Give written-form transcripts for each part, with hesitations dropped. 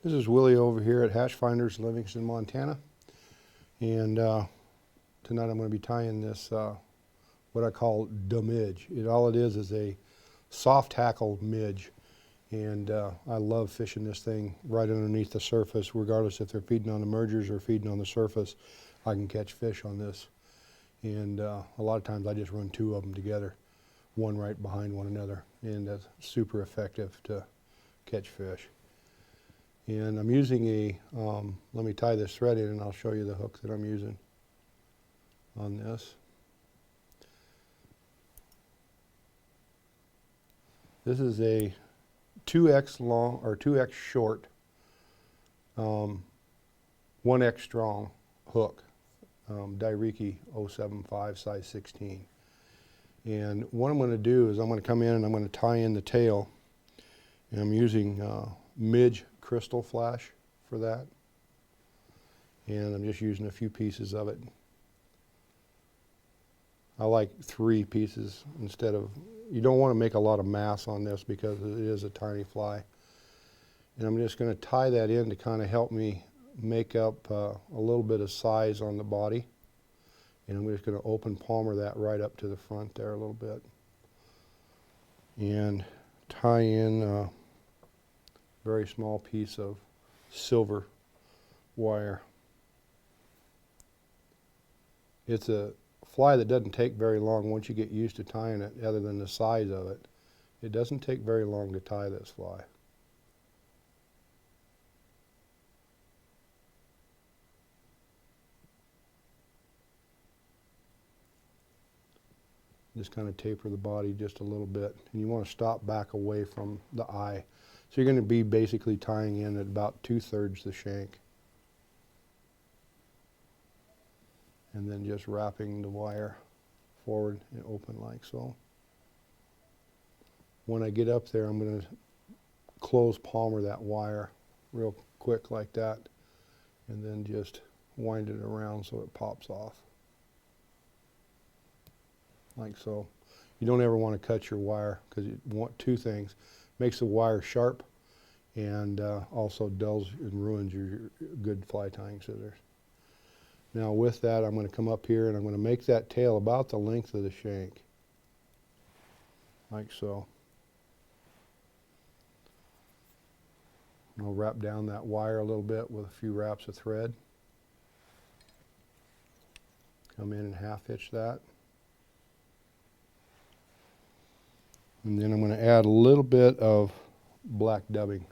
This is Willie over here at Hatchfinders, Livingston, Montana. And tonight I'm going to be tying this, what I call the Midge. All it is a soft hackle midge. And I love fishing this thing right underneath the surface, regardless if they're feeding on the mergers or feeding on the surface. I can catch fish on this. And a lot of times I just run two of them together, one right behind one another. And that's super effective to catch fish. And I'm using a, let me tie this thread in and I'll show you the hook that I'm using on this. This is a 2X long, or 2X short, 1X strong hook, Dairiki 075 size 16. And what I'm going to do is I'm going to come in and I'm going to tie in the tail. And I'm using Midge crystal flash for that, and I'm just using a few pieces of it. I like 3 pieces instead of, you don't want to make a lot of mass on this because it is a tiny fly. And I'm just going to tie that in to kind of help me make up a little bit of size on the body. And I'm just going to open palmer that right up to the front there a little bit and tie in a very small piece of silver wire. It's a fly that doesn't take very long once you get used to tying it, other than the size of it. It doesn't take very long to tie this fly. Just kind of taper the body just a little bit, and you want to stop back away from the eye. So you're going to be basically tying in at about 2/3 the shank. And then just wrapping the wire forward and open like so. When I get up there, I'm going to close palmer that wire real quick like that, and then just wind it around so it pops off. Like so. You don't ever want to cut your wire because you want 2 things. Makes the wire sharp and also dulls and ruins your good fly tying scissors. Now with that, I'm going to come up here and I'm going to make that tail about the length of the shank. Like so. I'll wrap down that wire a little bit with a few wraps of thread. Come in and half hitch that. And then I'm going to add a little bit of black dubbing.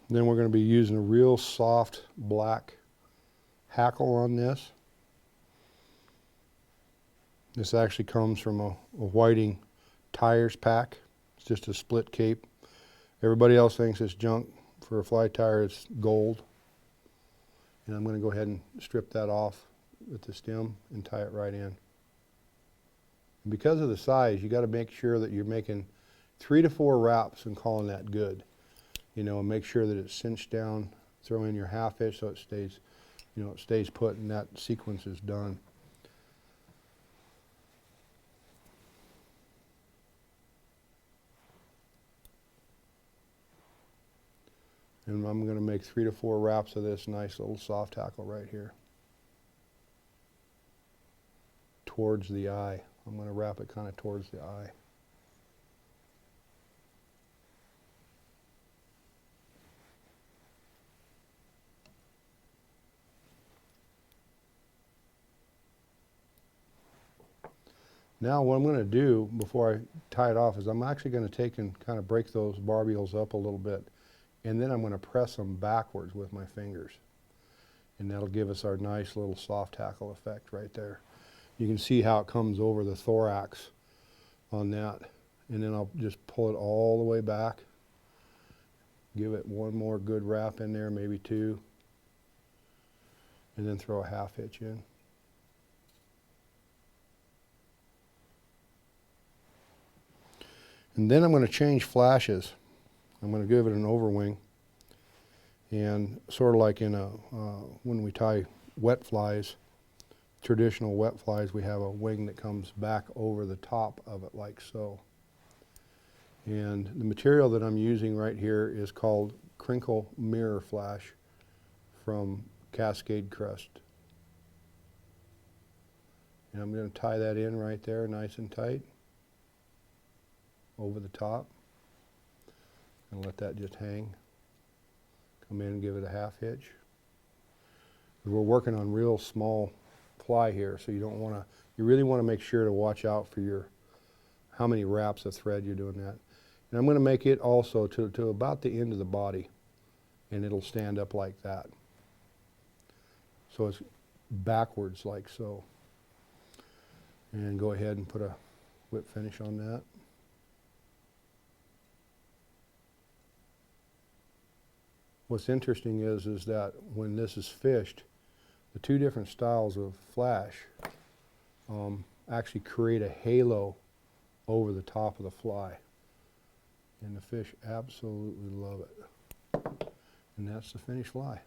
Then we're going to be using a real soft black hackle on this. This actually comes from a Whiting tires pack. It's just a split cape. Everybody else thinks it's junk. For a fly tire, it's gold. And I'm going to go ahead and strip that off with the stem and tie it right in. And because of the size, you got to make sure that you're making 3 to 4 wraps and calling that good. You know, and make sure that it's cinched down. Throw in your half hitch so it stays, you know, it stays put, and that sequence is done. And I'm going to make 3 to 4 wraps of this nice little soft hackle right here. Towards the eye. I'm going to wrap it kind of towards the eye. Now what I'm going to do before I tie it off is I'm actually going to take and kind of break those barbules up a little bit, and then I'm going to press them backwards with my fingers, and that'll give us our nice little soft hackle effect right there. You can see how it comes over the thorax on that, and then I'll just pull it all the way back, give it one more good wrap in there, maybe 2, and then throw a half hitch in. And then I'm going to change flashes. I'm going to give it an overwing, and sort of like in a when we tie wet flies, traditional wet flies, we have a wing that comes back over the top of it like so. And the material that I'm using right here is called crinkle mirror flash from Cascade Crust. And I'm going to tie that in right there nice and tight over the top and let that just hang. Come in and give it a half hitch. We're working on real small fly here, so you don't want to, you really want to make sure to watch out for your, how many wraps of thread you're doing that. And I'm going to make it also to about the end of the body, and it'll stand up like that. So it's backwards like so. And go ahead and put a whip finish on that. What's interesting is that when this is fished, the two different styles of flash actually create a halo over the top of the fly. And the fish absolutely love it. And that's the finished fly.